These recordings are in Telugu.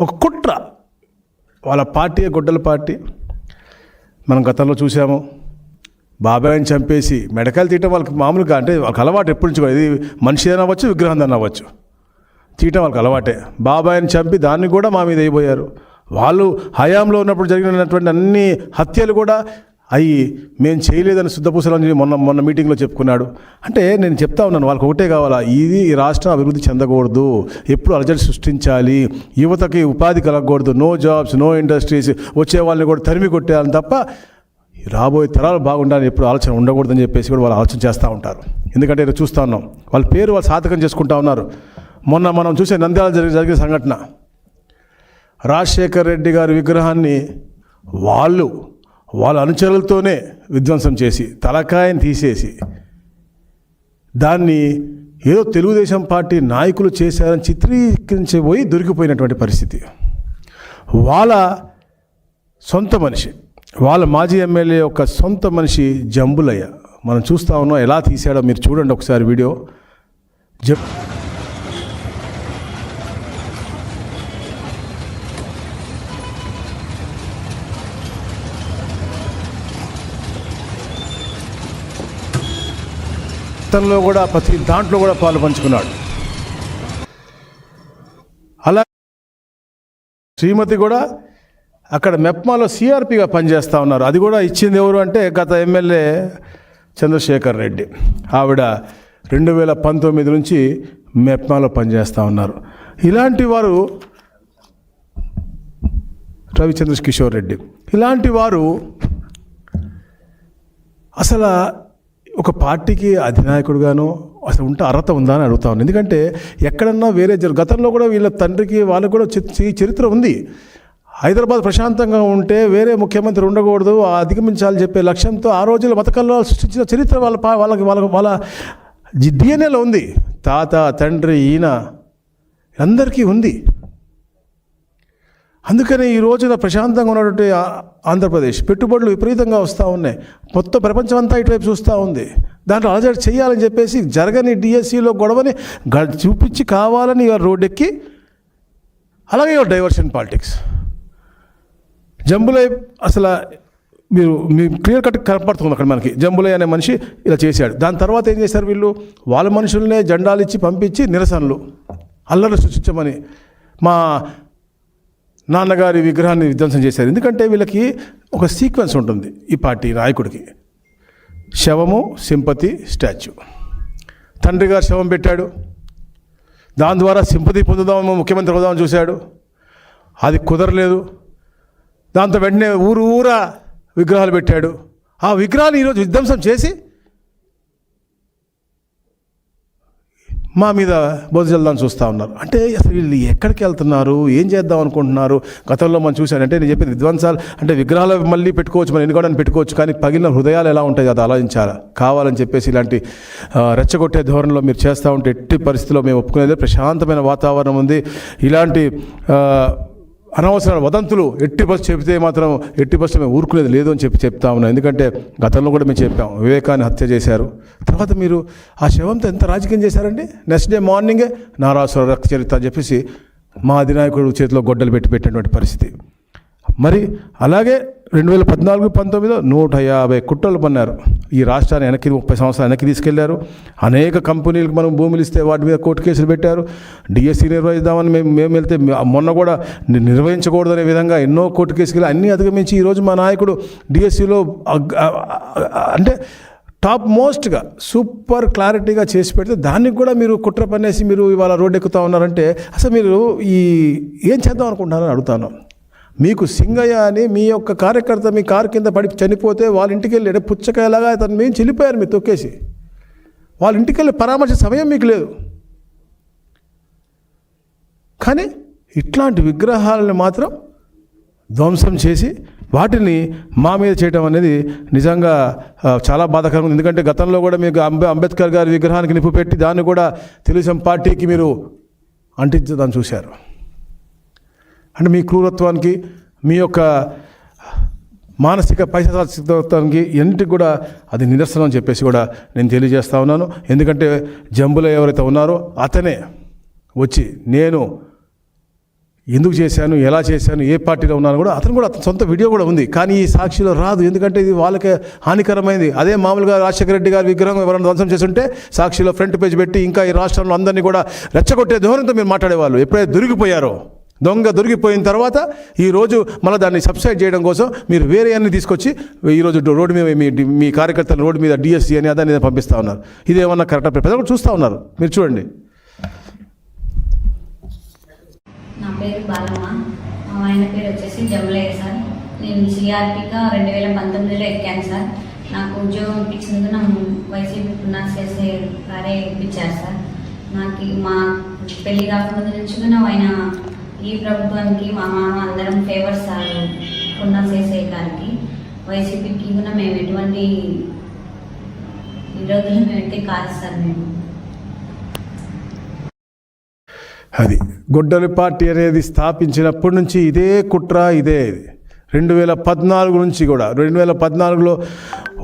ఒక కుట్ర. వాళ్ళ పార్టీ గొడ్డల పార్టీ. మనం గతంలో చూసాము. బాబాయిని చంపేసి మెడకాయలు తీయటం వాళ్ళకి మామూలుగా, అంటే వాళ్ళకి అలవాటు ఎప్పటి నుంచి కూడా. ఇది మనిషి అయినా అవ్వచ్చు, విగ్రహం అయినా అవ్వచ్చు, తీయటం వాళ్ళకి అలవాటే. బాబాయిని చంపి దాన్ని కూడా మా మీద అయిపోయారు. వాళ్ళు హయాంలో ఉన్నప్పుడు జరిగినటువంటి అన్ని హత్యలు కూడా అవి మేము చేయలేదని శుద్ధపూసలని మొన్న మీటింగ్లో చెప్పుకున్నాడు. అంటే నేను చెప్తా ఉన్నాను, వాళ్ళకి ఒకటే కావాలా, ఇది ఈ రాష్ట్రం అభివృద్ధి చెందకూడదు, ఎప్పుడు అలజడి సృష్టించాలి, యువతకి ఉపాధి కలగకూడదు, నో జాబ్స్, నో ఇండస్ట్రీస్, వచ్చే వాళ్ళని కూడా తరిమి కొట్టేయాలని తప్ప రాబోయే తరాలు బాగుండాలని ఎప్పుడు ఆలోచన ఉండకూడదని చెప్పేసి కూడా వాళ్ళు ఆలోచన చేస్తూ ఉంటారు. ఎందుకంటే ఇక్కడ చూస్తూ ఉన్నాం, వాళ్ళ పేరు వాళ్ళు సాధకం చేసుకుంటా ఉన్నారు. మొన్న మనం చూసే నంద్యాల జరిగిన సంఘటన, రాజశేఖర్ రెడ్డి గారి విగ్రహాన్ని వాళ్ళ అనుచరులతోనే విధ్వంసం చేసి తలకాయని తీసేసి దాన్ని ఏదో తెలుగుదేశం పార్టీ నాయకులు చేశారని చిత్రీకరించిపోయి దొరికిపోయినటువంటి పరిస్థితి. వాళ్ళ సొంత మనిషి, వాళ్ళ మాజీ ఎమ్మెల్యే యొక్క సొంత మనిషి జంబులయ్య. మనం చూస్తూ ఉన్నాం ఎలా తీసాడో మీరు చూడండి ఒకసారి వీడియో. తనలో కూడా ప్రతి దాంట్లో కూడా పాలు పంచుకున్నాడు. అలా శ్రీమతి కూడా అక్కడ మెప్మాలో సిఆర్పిగా పనిచేస్తూ ఉన్నారు. అది కూడా ఇచ్చింది ఎవరు అంటే గత ఎమ్మెల్యే చంద్రశేఖర్ రెడ్డి. ఆవిడ 2019 నుంచి మెప్మాలో పనిచేస్తూ ఉన్నారు. ఇలాంటి వారు రవిచంద్ర కిషోర్ రెడ్డి, ఇలాంటి వారు అసలు ఒక పార్టీకి అధినాయకుడుగానో అసలు ఉంటే అర్హత ఉందా అని అడుగుతా ఉన్నాను. ఎందుకంటే ఎక్కడన్నా వేరే గతంలో కూడా వీళ్ళ తండ్రికి వాళ్ళకు కూడా చరిత్ర ఉంది. హైదరాబాద్ ప్రశాంతంగా ఉంటే వేరే ముఖ్యమంత్రి ఉండకూడదు, అధిగమించాలని చెప్పే లక్ష్యంతో ఆ రోజుల్లో మతకల్లో సృష్టించిన చరిత్ర వాళ్ళ డిఎన్ఏలో ఉంది. తాత, తండ్రి, ఈయన అందరికీ ఉంది. అందుకని ఈ రోజున ప్రశాంతంగా ఉన్నటువంటి ఆంధ్రప్రదేశ్ పెట్టుబడులు విపరీతంగా వస్తూ ఉన్నాయి. మొత్తం ప్రపంచం అంతా ఇటువైపు చూస్తూ ఉంది. దాంట్లో అలజడి చేయాలని చెప్పేసి జరగని డిఎస్సిలో గొడవని చూపించి కావాలని రోడ్డెక్కి, అలాగే డైవర్షన్ పాలిటిక్స్. జంబులయ్య అసలు మీ క్లియర్ కట్ కనపడుతుంది అక్కడ మనకి. జంబులయ్య అనే మనిషి ఇలా చేశాడు. దాని తర్వాత ఏం చేశారు వీళ్ళు, వాళ్ళ మనుషులనే జెండాలు ఇచ్చి పంపించి నిరసనలు, అల్లరి సృష్టించమని మా నాన్నగారి విగ్రహాన్ని విధ్వంసం చేశారు. ఎందుకంటే వీళ్ళకి ఒక సీక్వెన్స్ ఉంటుంది ఈ పార్టీ నాయకుడికి. శవము, సింపతి, స్టాచ్యూ. తండ్రి గారు శవం పెట్టాడు, దాని ద్వారా సింపతి పొందుదాము, ముఖ్యమంత్రి అవుదామని చూశాడు, అది కుదరలేదు. దాంతో వెంటనే ఊరా విగ్రహాలు పెట్టాడు. ఆ విగ్రహాలు ఈరోజు విధ్వంసం చేసి మా మీద బోధజల్దాన్ని చూస్తూ ఉన్నారు. అంటే అసలు వీళ్ళు ఎక్కడికి వెళ్తున్నారు, ఏం చేద్దాం అనుకుంటున్నారు? గతంలో మనం చూశానంటే నేను చెప్పిన విధ్వంసాలు అంటే విగ్రహాలు మళ్ళీ పెట్టుకోవచ్చు, మనం ఎన్నుకోవడానికి పెట్టుకోవచ్చు, కానీ పగిలిన హృదయాలు ఎలా ఉంటాయి అది ఆలోచించాలి. కావాలని చెప్పేసి ఇలాంటి రెచ్చగొట్టే ధోరణిలో మీరు చేస్తూ ఉంటే ఎట్టి పరిస్థితిలో మేము ఒప్పుకునేది. ప్రశాంతమైన వాతావరణం ఉంది. ఇలాంటి అనవసరమైన వదంతులు ఎట్టి బస్సు చెబితే మాత్రం ఎట్టి బస్సు మేము ఊరుకునేది లేదు అని చెప్తా ఉన్నాం. ఎందుకంటే గతంలో కూడా మేము చెప్పాం, వివేకాన్ని హత్య చేశారు, తర్వాత మీరు ఆ శవంతో ఎంత రాజకీయం చేశారండి. నెక్స్ట్ డే మార్నింగే నారాసుర రక్త చరిత్ర అని చెప్పేసి మా అధినాయకుడు చేతిలో గొడ్డలు పెట్టినటువంటి పరిస్థితి. మరి అలాగే 2014-19 150 కుట్రలు పన్నారు. ఈ రాష్ట్రాన్ని 30 సంవత్సరాలు వెనక్కి తీసుకెళ్లారు. అనేక కంపెనీలకు మనం భూములు ఇస్తే వాటి మీద కోర్టు కేసులు పెట్టారు. డిఎస్సి నిర్వహిద్దామని మేము వెళ్తే మొన్న కూడా నిర్వహించకూడదనే విధంగా ఎన్నో కోర్టు కేసులు అన్నీ అధిగమించి ఈరోజు మా నాయకుడు డిఎస్సిలో అంటే టాప్ మోస్ట్గా సూపర్ క్లారిటీగా చేసి పెడితే దానికి కూడా మీరు కుట్ర పనేసి మీరు ఇవాళ రోడ్డు ఎక్కుతూ ఉన్నారంటే అసలు మీరు ఏం చేద్దాం అనుకుంటున్నారని అడుగుతాను. మీకు సింగయ్య అని మీ యొక్క కార్యకర్త మీ కారు కింద పడి చనిపోతే వాళ్ళ ఇంటికి వెళ్ళి పుచ్చకాయలాగా అతను మేము చెల్లిపోయారు, మీరు తొక్కేసి వాళ్ళ ఇంటికి వెళ్ళి పరామర్శ సమయం మీకు లేదు. కానీ ఇట్లాంటి విగ్రహాలను మాత్రం ధ్వంసం చేసి వాటిని మా మీద చేయడం అనేది నిజంగా చాలా బాధాకరం. ఎందుకంటే గతంలో కూడా మీకు అంబేద్కర్ గారి విగ్రహానికి నిప్పు పెట్టి దాన్ని కూడా తెలుగుదేశం పార్టీకి మీరు అంటించదాన్ని చూశారు. అంటే మీ క్రూరత్వానికి, మీ యొక్క మానసిక పైశాచికత్వానికి ఎన్నిటికి కూడా అది నిదర్శనం అని చెప్పేసి కూడా నేను తెలియజేస్తా ఉన్నాను. ఎందుకంటే జంబులో ఎవరైతే ఉన్నారో అతనే వచ్చి నేను ఎందుకు చేశాను, ఎలా చేశాను, ఏ పార్టీలో ఉన్నాను కూడా అతను సొంత వీడియో కూడా ఉంది. కానీ ఈ సాక్షిలో రాదు, ఎందుకంటే ఇది వాళ్ళకే హానికరమైంది. అదే మామూలుగా రాజశేఖర రెడ్డి గారి విగ్రహం ఎవరైనా ధ్వంసం చేస్తుంటే సాక్షిలో ఫ్రంట్ పేజ్ పెట్టి ఇంకా ఈ రాష్ట్రంలో అందరినీ కూడా రెచ్చగొట్టే ధోరణితో మీరు మాట్లాడేవాళ్ళు. ఎప్పుడైతే దొరికిపోయారో, దొరికిపోయిన తర్వాత ఈరోజు మళ్ళీ దాన్ని సబ్సైడ్ చేయడం కోసం మీరు వేరే అన్ని తీసుకొచ్చి ఈరోజు రోడ్డు మీద మీ కార్యకర్తలు రోడ్డు మీద డిఎస్సీ అని అదాన్ని పంపిస్తూ ఉన్నారు. ఇదేమన్నా కరెక్ట్? ప్రజలు కూడా చూస్తూ ఉన్నారు, మీరు చూడండి. నా పేరు బాలమ్మ, మా ఆయన పేరు వచ్చేసి జమలయ్య సార్. నేను సిఆర్పిగా 2019లో ఎక్కాను సార్. నాకు ఉద్యోగం ఇప్పించినందుకు నా వైసీపీ పునాసేసే గారే ఇప్పించారు సార్. నాకు మా పెళ్లి కాకముందు నుంచి కూడా ఆయన ఈ ప్రభుత్వానికి మా మామ అందరం ఫేవర్ సార్ పునాసేసే గారికి. వైసీపీకి కూడా మేము ఎటువంటి విరోధులు మేమైతే కాదు సార్. మేము అది గొడ్డలి పార్టీ అనేది స్థాపించినప్పటి నుంచి ఇదే కుట్ర, ఇదే 2014 నుంచి కూడా. 2014లో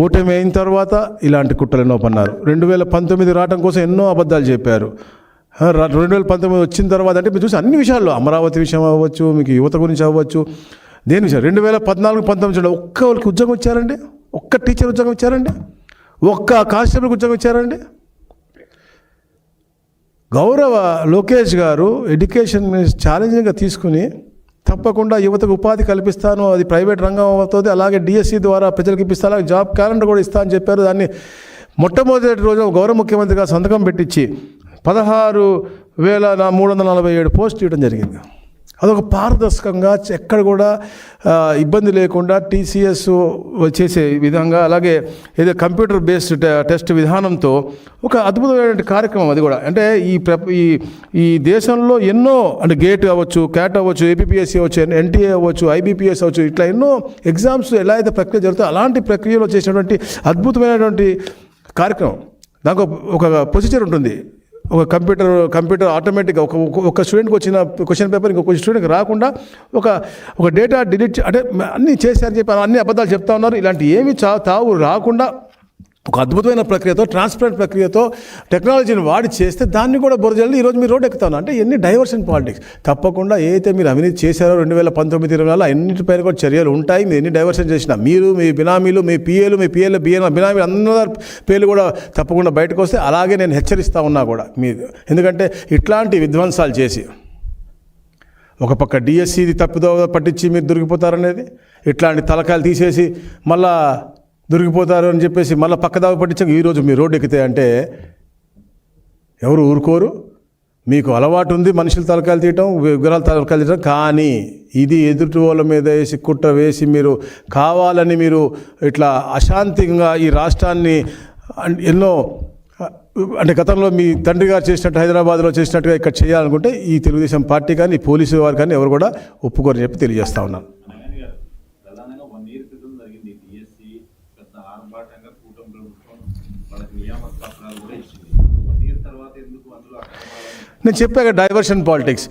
ఓటమి అయిన తర్వాత ఇలాంటి కుట్రలు ఎన్నో పన్నారు. 2019 రావడం కోసం ఎన్నో అబద్ధాలు చెప్పారు. 2019 వచ్చిన తర్వాత అంటే మీరు చూసి అన్ని విషయాల్లో, అమరావతి విషయం అవ్వచ్చు, మీకు యువత గురించి అవ్వచ్చు, దేని విషయం 2014-19 ఒక్క వాళ్ళకి ఉద్యోగం ఇచ్చారండి? ఒక్క టీచర్ ఉద్యోగం ఇచ్చారండి? ఒక్క కానిస్టేబుల్కి ఉద్యోగం ఇచ్చారండి? గౌరవ లోకేష్ గారు ఎడ్యుకేషన్ ఛాలెంజింగ్గా తీసుకుని తప్పకుండా యువతకు ఉపాధి కల్పిస్తాను, అది ప్రైవేట్ రంగం అవుతుంది, అలాగే డిఎస్సి ద్వారా ప్రజలకు ఇప్పిస్తా, అలాగే జాబ్ క్యాలెండర్ కూడా ఇస్తా అని చెప్పారు. దాన్ని మొట్టమొదటి రోజు గౌరవ ముఖ్యమంత్రిగా సంతకం పెట్టించి 16,347 పోస్టులు ఇవ్వడం జరిగింది. అదొక పారదర్శకంగా ఎక్కడ కూడా ఇబ్బంది లేకుండా టీసీఎస్ చేసే విధంగా, అలాగే ఏదో కంప్యూటర్ బేస్డ్ టెస్ట్ విధానంతో ఒక అద్భుతమైన కార్యక్రమం అది కూడా. అంటే ఈ దేశంలో ఎన్నో, అంటే గేట్ అవ్వచ్చు, క్యాట్ అవ్వచ్చు, ఏపీపీఎస్సీ అవ్వచ్చు, ఎన్టీఏ అవ్వచ్చు, ఐబీపీఎస్ అవ్వచ్చు, ఇట్లా ఎన్నో ఎగ్జామ్స్ ఎలా అయితే ప్రక్రియ జరుగుతుందో అలాంటి ప్రక్రియలో చేసినటువంటి అద్భుతమైనటువంటి కార్యక్రమం. దానికి ఒక ప్రొసీజర్ ఉంటుంది. ఒక కంప్యూటర్ ఆటోమేటిక్గా ఒక స్టూడెంట్కి వచ్చిన క్వశ్చన్ పేపర్ ఇంకొక స్టూడెంట్కి రాకుండా ఒక డేటా డిలీట్, అంటే అన్నీ చేశారని చెప్పి అన్ని అబద్ధాలు చెప్తా ఉన్నారు. ఇలాంటి ఏమి తావు రాకుండా ఒక అద్భుతమైన ప్రక్రియతో, ట్రాన్స్పరెంట్ ప్రక్రియతో టెక్నాలజీని వాడి చేస్తే దాన్ని కూడా బురజల్లి ఈరోజు మీరు రోడ్డు ఎక్కుతాను. అంటే ఎన్ని డైవర్షన్ పాలిటిక్స్. తప్పకుండా ఏదైతే మీరు అవినీతి చేశారో 2019-20 అన్నింటిపైన కూడా చర్యలు ఉంటాయి. మీరు ఎన్ని డైవర్షన్ చేసినా, మీరు, మీ బినామీలు, మీ పిఏలు, బినామీలు అందరి పేర్లు కూడా తప్పకుండా బయటకు వస్తే అలాగే నేను హెచ్చరిస్తూ ఉన్నా కూడా మీరు. ఎందుకంటే ఇట్లాంటి విధ్వంసాలు చేసి ఒక పక్క డిఎస్సిది తప్పుదో పట్టించి మీరు దొరికిపోతారనేది, ఇట్లాంటి తలకాయలు తీసేసి మళ్ళా దొరికిపోతారు అని చెప్పేసి మళ్ళీ పక్కదావ పట్టించాక ఈరోజు మీరు రోడ్డు ఎక్కితే అంటే ఎవరు ఊరుకోరు. మీకు అలవాటు ఉంది మనుషులు తలకాయలు తీయటం, విగ్రహాలు తలకాయలు తీయటం, కానీ ఇది ఎదుటి వాళ్ళ మీద వేసి కుట్ర వేసి మీరు కావాలని మీరు ఇట్లా అశాంతిగా ఈ రాష్ట్రాన్ని ఎన్నో, అంటే గతంలో మీ తండ్రి గారు చేసినట్టు హైదరాబాద్లో చేసినట్టుగా ఇక్కడ చేయాలనుకుంటే ఈ తెలుగుదేశం పార్టీ కానీ, పోలీసు వారు కానీ ఎవరు కూడా ఒప్పుకోరని చెప్పి తెలియజేస్తా ఉన్నాను. నేను చెప్పాక డైవర్షన్ పాలిటిక్స్,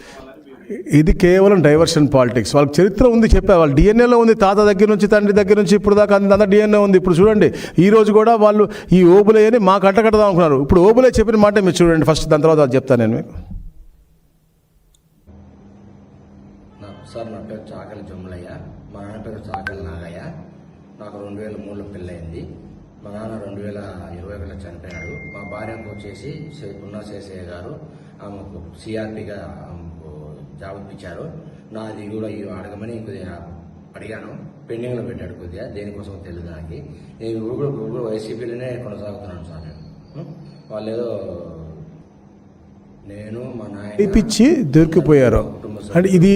ఇది కేవలం డైవర్షన్ పాలిటిక్స్. వాళ్ళకి చరిత్ర ఉంది, చెప్పా, వాళ్ళ డిఎన్ఏలో ఉంది. తాత దగ్గర నుంచి, తండ్రి దగ్గర నుంచి ఇప్పుడు దాకా అంత డిఎన్ఏ ఉంది. ఇప్పుడు చూడండి, ఈరోజు కూడా వాళ్ళు ఈ ఓబులే అని మాకు అంటకడదాం అనుకున్నారు. ఇప్పుడు ఓబులే చెప్పిన మాట మీరు చూడండి ఫస్ట్, దాని తర్వాత అది చెప్తాను నేను మీకు. సార్, నా పేరు చాకలి జమలయ్య, మా నాన్న పేరు చాకలి నాగయ్య. నాకు 2003లో పెళ్ళయింది. మా నాన్న 2021లో చనిపోయాడు. మా భార్యకు వచ్చేసి పున్నాసేసయ్య గారు ఆమెకు సిఆర్పిగా జాబ్ ఇప్పించారు. నాది కూడా అడగమని కొద్దిగా అడిగాను, పెండింగ్లో పెట్టాడు కొద్దిగా, దేనికోసం తెలియదు నాకు. నేను ఇప్పుడు వైసీపీలోనే కొనసాగుతున్నాను సార్. వాళ్ళు ఏదో నేను మా నాయన ఇప్పించి దొరికిపోయారు. అంటే ఇది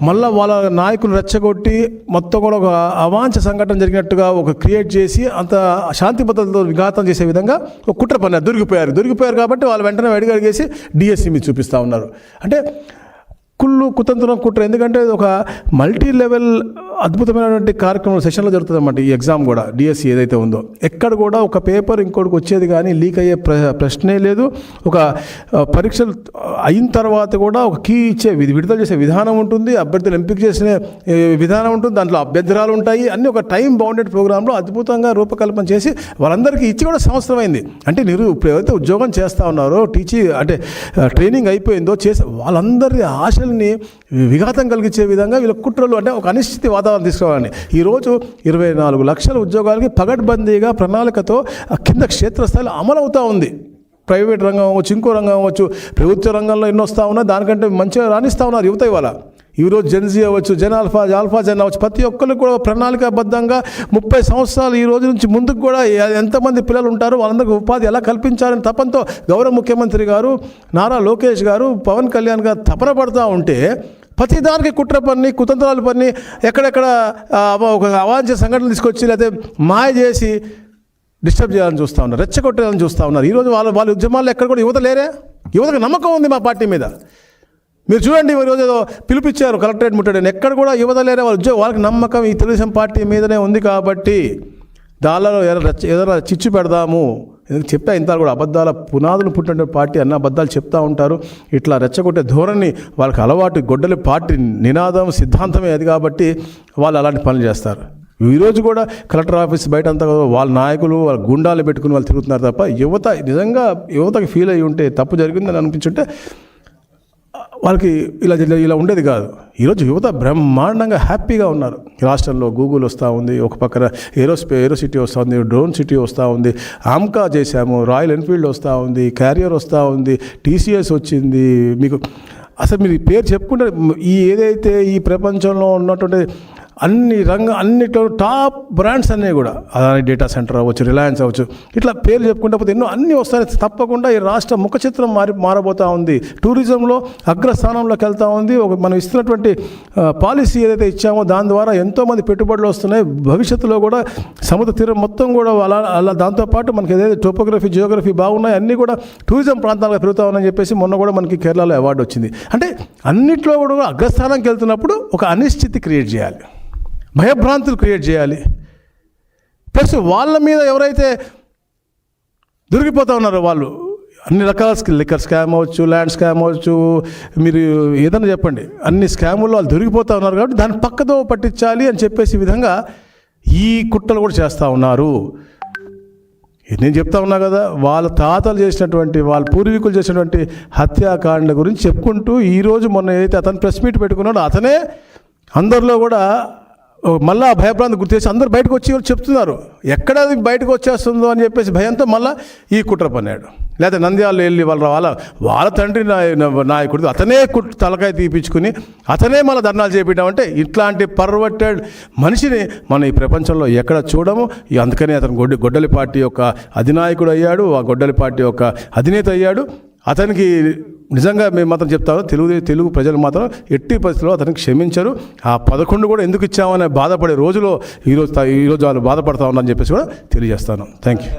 మళ్ళీ వాళ్ళ నాయకులు రెచ్చగొట్టి మొత్తం కూడా ఒక అవాంఛ సంఘటన జరిగినట్టుగా ఒక క్రియేట్ చేసి అంత శాంతి భద్రతతో విఘాతం చేసే విధంగా ఒక కుట్ర పన్నారు. దొరికిపోయారు కాబట్టి వాళ్ళు వెంటనే అడిగేసి డిఎస్సి మీద చూపిస్తూ ఉన్నారు. అంటే కుళ్ళు కుతంత్రం కుట్ర. ఎందుకంటే ఒక మల్టీ లెవెల్ అద్భుతమైనటువంటి కార్యక్రమం సెషన్లో జరుగుతుంది అన్నమాట. ఈ ఎగ్జామ్ కూడా డిఎస్సి ఏదైతే ఉందో ఎక్కడ కూడా ఒక పేపర్ ఇంకోటికి వచ్చేది కానీ లీక్ అయ్యే ప్రశ్నే లేదు. ఒక పరీక్షలు అయిన తర్వాత కూడా ఒక కీ ఇచ్చే విడుదల చేసే విధానం ఉంటుంది, అభ్యర్థులు ఎంపిక చేసిన విధానం ఉంటుంది, దాంట్లో అభ్యర్థురాలు ఉంటాయి, అన్నీ ఒక టైం బౌండెడ్ ప్రోగ్రాంలో అద్భుతంగా రూపకల్పన చేసి వాళ్ళందరికీ ఇచ్చి కూడా సంవత్సరం అయింది. అంటే ఇప్పుడు ఎవరైతే ఉద్యోగం చేస్తూ ఉన్నారో అంటే ట్రైనింగ్ అయిపోయిందో చేసి వాళ్ళందరి ఆశల్ని విఘాతం కలిగించే విధంగా వీళ్ళ కుట్రలు అంటే ఒక అనిశ్చితి వాతావరణం తీసుకురావాలని ఈరోజు 24 లక్షల ఉద్యోగాలకి పగడ్బందీగా ప్రణాళికతో కింద క్షేత్రస్థాయిలో అమలవుతూ ఉంది. ప్రైవేట్ రంగం అవ్వచ్చు, ఇంకో రంగం అవ్వచ్చు, ప్రభుత్వ రంగంలో ఎన్నో వస్తూ ఉన్నా దానికంటే మంచిగా రాణిస్తూ ఉన్నారు యువత. ఇవాళ ఈరోజు జెన్జీ అవ్వచ్చు, ఆల్ఫా జెన్ అవ్వచ్చు, ప్రతి ఒక్కరికి కూడా ప్రణాళికాబద్ధంగా 30 సంవత్సరాలు ఈ రోజు నుంచి ముందుకు కూడా ఎంతమంది పిల్లలు ఉంటారో వాళ్ళందరికీ ఉపాధి ఎలా కల్పించాలని తపంతో గౌరవ ముఖ్యమంత్రి గారు నారా లోకేష్ గారు, పవన్ కళ్యాణ్ గారు తపన పడుతూ ఉంటే ప్రతిదానికి కుట్ర పని, కుతంత్రాలు పని, ఎక్కడెక్కడ ఒక అవాంఛనీయ సంఘటనలు తీసుకొచ్చి లేకపోతే మాయ చేసి డిస్టర్బ్ చేయాలని చూస్తూ ఉన్నారు, రెచ్చగొట్టాలని చూస్తూ ఉన్నారు. ఈరోజు వాళ్ళ ఉద్యమాల్లో ఎక్కడ కూడా యువత లేరే. యువతకు నమ్మకం ఉంది మా పార్టీ మీద. మీరు చూడండి, ఈరోజు ఏదో పిలిపించారు కలెక్టరేట్ ముట్టడని, ఎక్కడ కూడా యువత లేరే. వాళ్ళకి నమ్మకం ఈ తెలుగుదేశం పార్టీ మీదనే ఉంది. కాబట్టి దానిలో ఏదైనా చిచ్చు పెడదాము ఎందుకు చెప్పా, ఇంత కూడా అబద్ధాల పునాదులు పుట్టిన పార్టీ అన్న అబద్ధాలు చెప్తూ ఉంటారు. ఇట్లా రెచ్చగొట్టే ధోరణి వాళ్ళకి అలవాటు. గొడ్డలి పార్టీ నినాదం సిద్ధాంతమే అది కాబట్టి వాళ్ళు అలాంటి పనులు చేస్తారు. ఈరోజు కూడా కలెక్టర్ ఆఫీస్ బయట అంతా వాళ్ళ నాయకులు వాళ్ళ గుండాలు పెట్టుకుని వాళ్ళు తిరుగుతున్నారు తప్ప యువత నిజంగా యువతకి ఫీల్ అయ్యి ఉంటే, తప్పు జరిగిందని అనిపించుంటే వాళ్ళకి ఇలా ఉండేది కాదు. ఈరోజు యువత బ్రహ్మాండంగా హ్యాపీగా ఉన్నారు. రాష్ట్రంలో గూగుల్ వస్తూ ఉంది, ఒక పక్కన ఏరో సిటీ వస్తూ ఉంది, డ్రోన్ సిటీ వస్తూ ఉంది, ఆమ్కా చేశాము, రాయల్ ఎన్ఫీల్డ్ వస్తూ ఉంది, క్యారియర్ వస్తూ ఉంది, టీసీఎస్ వచ్చింది. మీకు అసలు మీరు పేరు చెప్పుకుంటే ఏదైతే ఈ ప్రపంచంలో ఉన్నటువంటి అన్నిట్లో టాప్ బ్రాండ్స్ అన్నీ కూడా అదాని డేటా సెంటర్ అవ్వచ్చు, రిలయన్స్ అవ్వచ్చు, ఇట్లా పేరు చెప్పుకుంటే పోతే ఎన్నో అన్నీ వస్తాయి. తప్పకుండా ఈ రాష్ట్ర ముఖ చిత్రం మారబోతూ ఉంది. టూరిజంలో అగ్రస్థానంలోకి వెళ్తూ ఉంది. మనం ఇస్తున్నటువంటి పాలసీ ఏదైతే ఇచ్చామో దాని ద్వారా ఎంతోమంది పెట్టుబడులు వస్తున్నాయి. భవిష్యత్తులో కూడా సముద్ర తీరం మొత్తం కూడా అలా దాంతోపాటు మనకి ఏదైతే టోపోగ్రఫీ, జియోగ్రఫీ బాగున్నాయి, అన్నీ కూడా టూరిజం ప్రాంతాలుగా పెరుగుతా ఉన్నాయని చెప్పేసి మొన్న కూడా మనకి కేరళలో అవార్డు వచ్చింది. అంటే అన్నిట్లో కూడా అగ్రస్థానానికి వెళ్తున్నప్పుడు ఒక అనిశ్చితి క్రియేట్ చేయాలి, భయభ్రాంతులు క్రియేట్ చేయాలి. ప్లస్ వాళ్ళ మీద ఎవరైతే దొరికిపోతూ ఉన్నారో వాళ్ళు అన్ని రకాల లిక్కర్ స్కామ్ అవ్వచ్చు, ల్యాండ్ స్కామ్ అవ్వచ్చు, మీరు ఏదైనా చెప్పండి, అన్ని స్కాముల్లో వాళ్ళు దొరికిపోతూ ఉన్నారు. కాబట్టి దాన్ని పక్కదో పట్టించాలి అని చెప్పేసి విధంగా ఈ కుట్రలు కూడా చేస్తూ ఉన్నారు. నేను చెప్తా ఉన్నా కదా, వాళ్ళ తాతలు చేసినటువంటి, వాళ్ళ పూర్వీకులు చేసినటువంటి హత్యాకాండ గురించి చెప్పుకుంటూ ఈరోజు మొన్న ఏదైతే అతను ప్రెస్ మీట్ పెట్టుకున్నాడో అతనే అందరిలో కూడా మళ్ళీ ఆ భయభ్రాంతి గుర్తు అందరూ బయటకు వచ్చి చెప్తున్నారు. ఎక్కడ అది బయటకు వచ్చేస్తుందో అని చెప్పేసి భయంతో మళ్ళీ ఈ కుట్ర పన్నాడు. లేదా నంద్యాలలో వెళ్ళి వాళ్ళ తండ్రి నాయకుడు అతనే తలకాయ తీపించుకుని అతనే మళ్ళీ ధర్నాలు చేపించామంటే ఇట్లాంటి పర్వర్టెడ్ మనిషిని మనం ఈ ప్రపంచంలో ఎక్కడ చూడము. అందుకనే అతను గొడ్డలి పార్టీ యొక్క అధినాయకుడు అయ్యాడు, ఆ గొడ్డలి పార్టీ యొక్క అధినేత అయ్యాడు. అతనికి నిజంగా మేము మాత్రం చెప్తాము, తెలుగు ప్రజలు మాత్రం ఎట్టి పరిస్థితుల్లో అతనికి క్షమించరు. ఆ 11 కూడా ఎందుకు ఇచ్చామనే బాధపడే రోజులో ఈరోజు వాళ్ళు బాధపడతా ఉన్నారని చెప్పేసి కూడా తెలియజేస్తాను. Thank you.